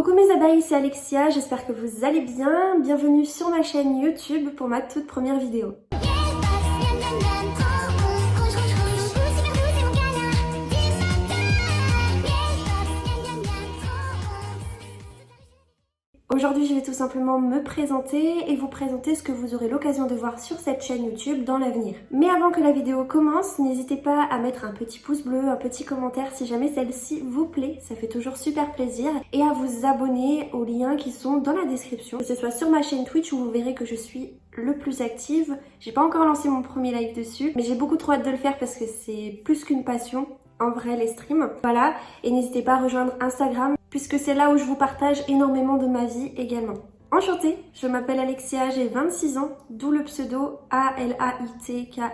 Coucou mes abeilles, c'est Alexia, j'espère que vous allez bien. Bienvenue sur ma chaîne YouTube pour ma toute première vidéo. Aujourd'hui, je vais tout simplement me présenter et vous présenter ce que vous aurez l'occasion de voir sur cette chaîne YouTube dans l'avenir. Mais avant que la vidéo commence, n'hésitez pas à mettre un petit pouce bleu, un petit commentaire si jamais celle-ci vous plaît, ça fait toujours super plaisir, et à vous abonner aux liens qui sont dans la description, que ce soit sur ma chaîne Twitch où vous verrez que je suis le plus active. J'ai pas encore lancé mon premier live dessus, mais j'ai beaucoup trop hâte de le faire parce que c'est plus qu'une passion. En vrai, les streams. Voilà, et n'hésitez pas à rejoindre Instagram puisque c'est là où je vous partage énormément de ma vie également. Enchantée, je m'appelle Alexia, j'ai 26 ans, d'où le pseudo ALAITKSIA.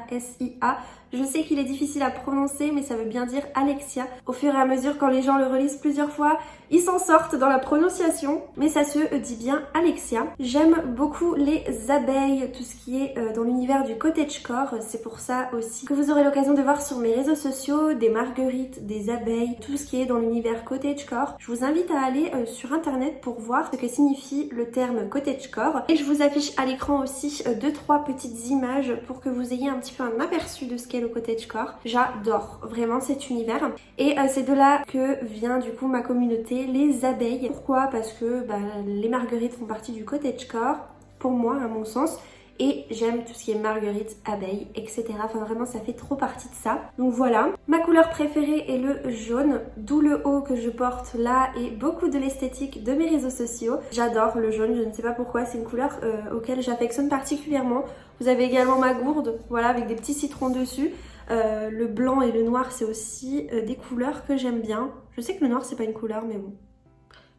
Je sais qu'il est difficile à prononcer, mais ça veut bien dire Alexia. Au fur et à mesure, quand les gens le relisent plusieurs fois, ils s'en sortent dans la prononciation, mais ça se dit bien Alexia. J'aime beaucoup les abeilles, tout ce qui est dans l'univers du cottagecore. C'est pour ça aussi que vous aurez l'occasion de voir sur mes réseaux sociaux des marguerites, des abeilles, tout ce qui est dans l'univers cottagecore. Je vous invite à aller sur internet pour voir ce que signifie le terme cottagecore. Et je vous affiche à l'écran aussi 2-3 petites images pour que vous ayez un petit peu un aperçu de ce qu'est le cottagecore. J'adore vraiment cet univers. Et c'est de là que vient du coup ma communauté, les abeilles. Pourquoi? Parce que les marguerites font partie du cottagecore, pour moi à mon sens. Et j'aime tout ce qui est marguerite, abeilles, etc. Enfin vraiment ça fait trop partie de ça. Donc voilà. Ma couleur préférée est le jaune, d'où le haut que je porte là et beaucoup de l'esthétique de mes réseaux sociaux. J'adore le jaune, je ne sais pas pourquoi, c'est une couleur auquel j'affectionne particulièrement. Vous avez également ma gourde, voilà, avec des petits citrons dessus. Le blanc et le noir c'est aussi des couleurs que j'aime bien. Je sais que le noir c'est pas une couleur mais bon,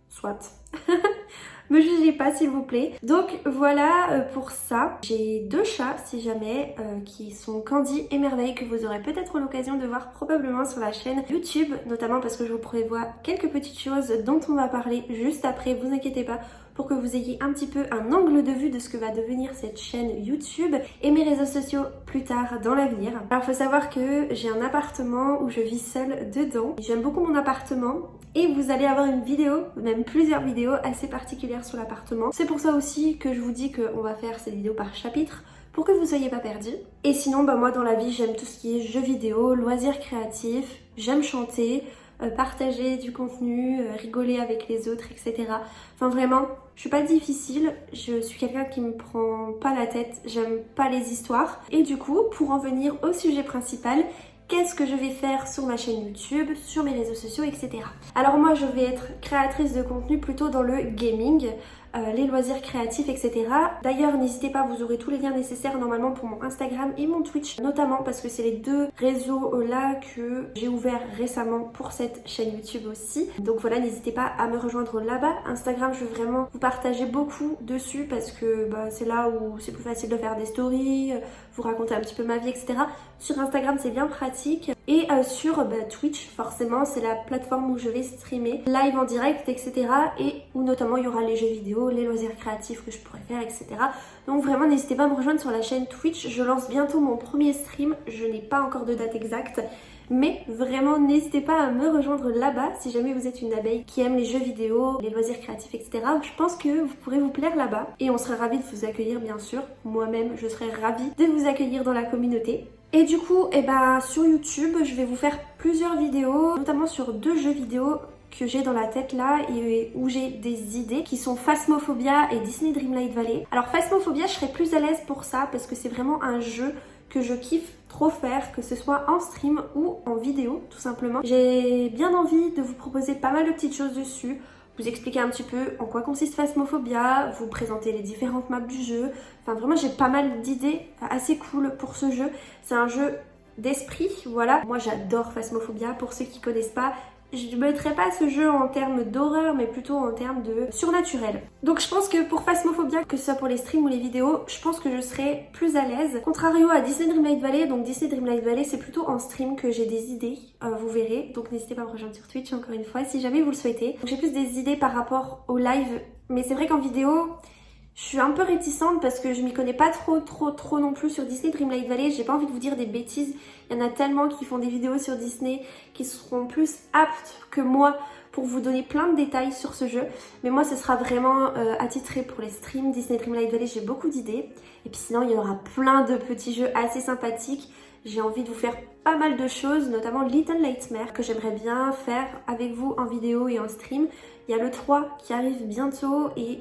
soit. Me jugez pas s'il vous plaît. Donc voilà pour ça. J'ai deux chats si jamais qui sont Candy et Merveille que vous aurez peut-être l'occasion de voir probablement sur la chaîne YouTube, notamment parce que je vous prévois quelques petites choses dont on va parler juste après, vous inquiétez pas, pour que vous ayez un petit peu un angle de vue de ce que va devenir cette chaîne YouTube et mes réseaux sociaux plus tard dans l'avenir. Alors il faut savoir que j'ai un appartement où je vis seule dedans. J'aime beaucoup mon appartement et vous allez avoir une vidéo, même plusieurs vidéos assez particulières sur l'appartement. C'est pour ça aussi que je vous dis qu'on va faire ces vidéos par chapitre pour que vous soyez pas perdus. Et sinon, moi dans la vie, j'aime tout ce qui est jeux vidéo, loisirs créatifs, j'aime chanter, partager du contenu, rigoler avec les autres, etc. Enfin vraiment, je suis pas difficile, je suis quelqu'un qui me prend pas la tête, j'aime pas les histoires. Et du coup, pour en venir au sujet principal, qu'est-ce que je vais faire sur ma chaîne YouTube, sur mes réseaux sociaux, etc. Alors moi, je vais être créatrice de contenu plutôt dans le gaming, les loisirs créatifs, etc. D'ailleurs, n'hésitez pas, vous aurez tous les liens nécessaires normalement pour mon Instagram et mon Twitch, notamment parce que c'est les deux réseaux là que j'ai ouverts récemment pour cette chaîne YouTube aussi. Donc voilà, n'hésitez pas à me rejoindre là-bas. Instagram, je vais vraiment vous partager beaucoup dessus parce que c'est là où c'est plus facile de faire des stories, vous raconter un petit peu ma vie, etc. Sur Instagram, c'est bien pratique. Et sur Twitch, forcément, c'est la plateforme où je vais streamer live en direct, etc. Et où notamment il y aura les jeux vidéo, les loisirs créatifs que je pourrais faire, etc. Donc vraiment, n'hésitez pas à me rejoindre sur la chaîne Twitch. Je lance bientôt mon premier stream. Je n'ai pas encore de date exacte. Mais vraiment, n'hésitez pas à me rejoindre là-bas si jamais vous êtes une abeille qui aime les jeux vidéo, les loisirs créatifs, etc. Je pense que vous pourrez vous plaire là-bas. Et on serait ravis de vous accueillir, bien sûr. Moi-même, je serais ravie de vous accueillir dans la communauté. Et du coup, sur YouTube, je vais vous faire plusieurs vidéos, notamment sur 2 jeux vidéo que j'ai dans la tête là et où j'ai des idées qui sont Phasmophobia et Disney Dreamlight Valley. Alors Phasmophobia, je serais plus à l'aise pour ça parce que c'est vraiment un jeu que je kiffe trop faire, que ce soit en stream ou en vidéo tout simplement. J'ai bien envie de vous proposer pas mal de petites choses dessus, vous expliquer un petit peu en quoi consiste Phasmophobia, vous présenter les différentes maps du jeu. Enfin vraiment j'ai pas mal d'idées assez cool pour ce jeu. C'est un jeu d'esprit, voilà. Moi j'adore Phasmophobia, pour ceux qui connaissent pas. Je ne mettrais pas ce jeu en termes d'horreur mais plutôt en termes de surnaturel. Donc je pense que pour Phasmophobia, que ce soit pour les streams ou les vidéos, je pense que je serai plus à l'aise. Contrario à Disney Dreamlight Valley, donc Disney Dreamlight Valley c'est plutôt en stream que j'ai des idées, vous verrez. Donc n'hésitez pas à me rejoindre sur Twitch encore une fois si jamais vous le souhaitez. J'ai plus des idées par rapport au live, mais c'est vrai qu'en vidéo, je suis un peu réticente parce que je m'y connais pas trop non plus sur Disney Dreamlight Valley. J'ai pas envie de vous dire des bêtises. Il y en a tellement qui font des vidéos sur Disney qui seront plus aptes que moi pour vous donner plein de détails sur ce jeu. Mais moi, ce sera vraiment attitré pour les streams Disney Dreamlight Valley. J'ai beaucoup d'idées. Et puis sinon, il y aura plein de petits jeux assez sympathiques. J'ai envie de vous faire pas mal de choses, notamment Little Nightmares que j'aimerais bien faire avec vous en vidéo et en stream. Il y a le 3 qui arrive bientôt et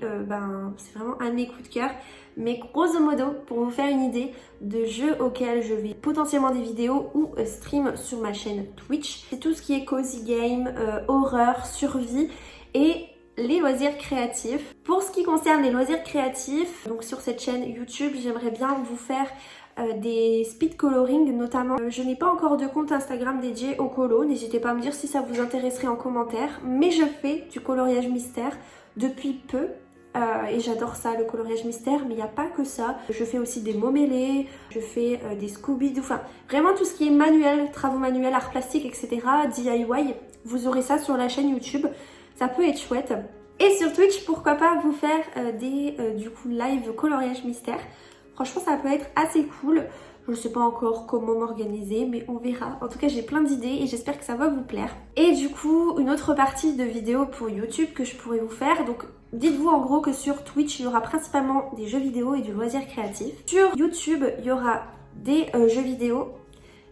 c'est vraiment un de mes coups de cœur. Mais grosso modo, pour vous faire une idée de jeux auxquels je vais potentiellement des vidéos ou stream sur ma chaîne Twitch, c'est tout ce qui est cozy game, horreur, survie et les loisirs créatifs. Pour ce qui concerne les loisirs créatifs, donc sur cette chaîne YouTube, j'aimerais bien vous faire des speed coloring notamment. Je n'ai pas encore de compte Instagram dédié au colo, n'hésitez pas à me dire si ça vous intéresserait en commentaire, mais je fais du coloriage mystère depuis peu. Et j'adore ça, le coloriage mystère, mais il n'y a pas que ça. Je fais aussi des mots mêlés, je fais des Scooby-Doo, enfin vraiment tout ce qui est manuel, travaux manuels, art plastique, etc. DIY, vous aurez ça sur la chaîne YouTube, ça peut être chouette. Et sur Twitch, pourquoi pas vous faire du coup live coloriage mystère. Franchement, ça peut être assez cool. Je ne sais pas encore comment m'organiser, mais on verra. En tout cas, j'ai plein d'idées et j'espère que ça va vous plaire. Et du coup, une autre partie de vidéos pour YouTube que je pourrais vous faire. Donc, dites-vous en gros que sur Twitch, il y aura principalement des jeux vidéo et du loisir créatif. Sur YouTube, il y aura des jeux vidéo,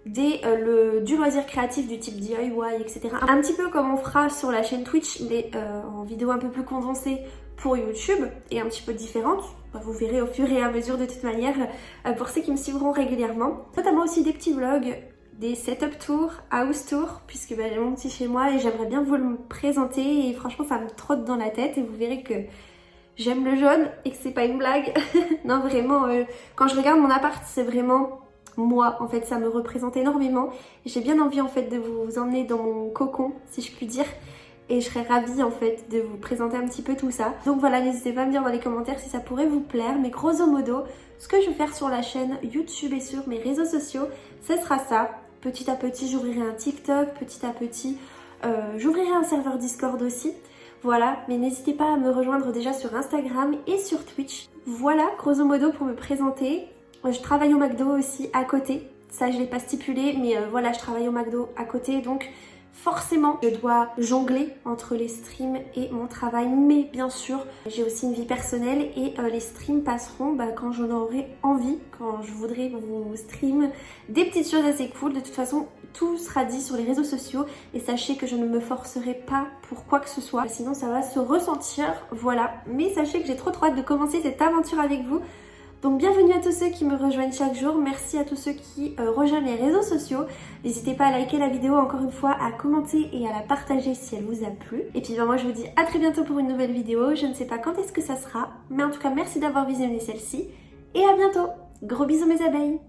du loisir créatif du type DIY, etc. Un petit peu comme on fera sur la chaîne Twitch, mais en vidéo un peu plus condensée pour YouTube et un petit peu différente. Vous verrez au fur et à mesure de toute manière pour ceux qui me suivront régulièrement. Notamment aussi des petits vlogs, des setup tours, house tours, puisque j'ai mon petit chez moi et j'aimerais bien vous le présenter et franchement ça me trotte dans la tête et vous verrez que j'aime le jaune et que c'est pas une blague. Non vraiment, quand je regarde mon appart c'est vraiment moi en fait, ça me représente énormément et j'ai bien envie en fait de vous emmener dans mon cocon si je puis dire. Et je serais ravie en fait de vous présenter un petit peu tout ça. Donc voilà, n'hésitez pas à me dire dans les commentaires si ça pourrait vous plaire. Mais grosso modo, ce que je vais faire sur la chaîne YouTube et sur mes réseaux sociaux, ce sera ça. Petit à petit, j'ouvrirai un TikTok. Petit à petit, j'ouvrirai un serveur Discord aussi. Voilà, mais n'hésitez pas à me rejoindre déjà sur Instagram et sur Twitch. Voilà, grosso modo, pour me présenter. Je travaille au McDo aussi à côté. Ça, je ne l'ai pas stipulé, mais voilà, je travaille au McDo à côté. Donc forcément, je dois jongler entre les streams et mon travail, mais bien sûr, j'ai aussi une vie personnelle et les streams passeront quand j'en aurai envie, quand je voudrais vous stream des petites choses assez cool. De toute façon, tout sera dit sur les réseaux sociaux et sachez que je ne me forcerai pas pour quoi que ce soit, sinon ça va se ressentir, voilà. Mais sachez que j'ai trop hâte de commencer cette aventure avec vous. Donc bienvenue à tous ceux qui me rejoignent chaque jour, merci à tous ceux qui rejoignent les réseaux sociaux. N'hésitez pas à liker la vidéo encore une fois, à commenter et à la partager si elle vous a plu. Et puis moi je vous dis à très bientôt pour une nouvelle vidéo, je ne sais pas quand est-ce que ça sera, mais en tout cas merci d'avoir visionné celle-ci et à bientôt. Gros bisous mes abeilles.